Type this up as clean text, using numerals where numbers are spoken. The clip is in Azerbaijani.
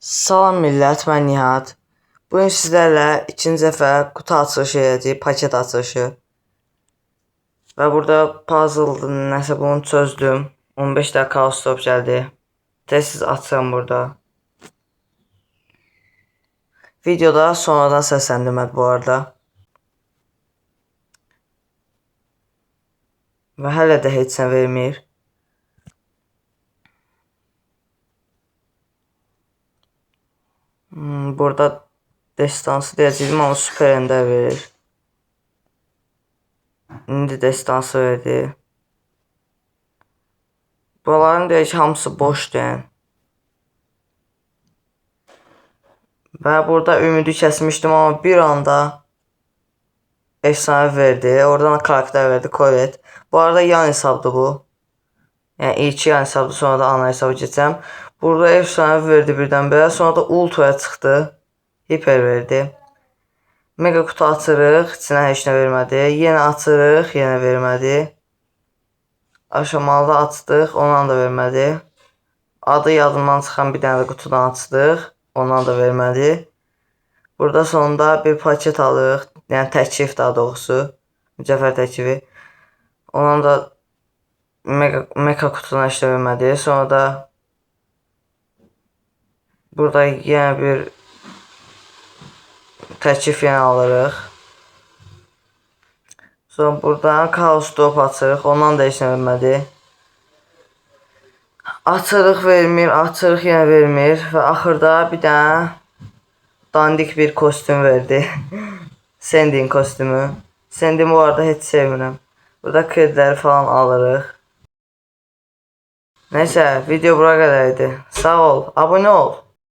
Salam millət, mən Nihat. Bugün sizlərlə ikinci dəfə qutu açılışı edəcəyik, paket açılışı. Və burada puzzle nəsə bunu çözdüm. 15 dəqiqə kaos stop gəldi. Tez açıram burada. Videoda sonradan səsləndirmədi bu arada. Və hələ də heç nə vermir. Burada destansı deyəcəyim, amma super ender verir. İndi destansı verdi. Buraların deyək ki, hamısı boşdur yəni. Və burada ümidi kəsmişdim, amma bir anda efsane verdi. Oradan karakter verdi, Colette. Bu arada yan hesabdır bu. Yəni ilk yan hesabdır, sonra da ana hesabı geçeceğim. Burada efsane verdi birdən-birə, sonra da ultraya çıxdı. Hiper verdi. Mega kutu açırıq, içinə heç nə vermədi. Yenə açırıq, yenə vermədi. Aşamalı açdıq, ondan da vermədi. Adı yadımdan çıxan bir dənə də qutudan açdıq, ondan da vermədi. Burada sonunda bir paket alırıq, yəni təklif daha doğrusu, mücəffər təklifi. Ondan da mega kutudan heç nə vermədi. Sonra da burada yenə bir təklif yenə alırıq. Sonra buradan kaos stop açırıq, ondan da heç nə vermədi. Açırıq vermir, açırıq yenə vermir və axırda bir dənə dandik bir kostüm verdi. Sandy'nin kostümü. Sandy'ni bu arada heç sevmirəm. Burada krediləri falan alırıq. Neyse, video bura qədər idi. Sağ ol, abunə ol.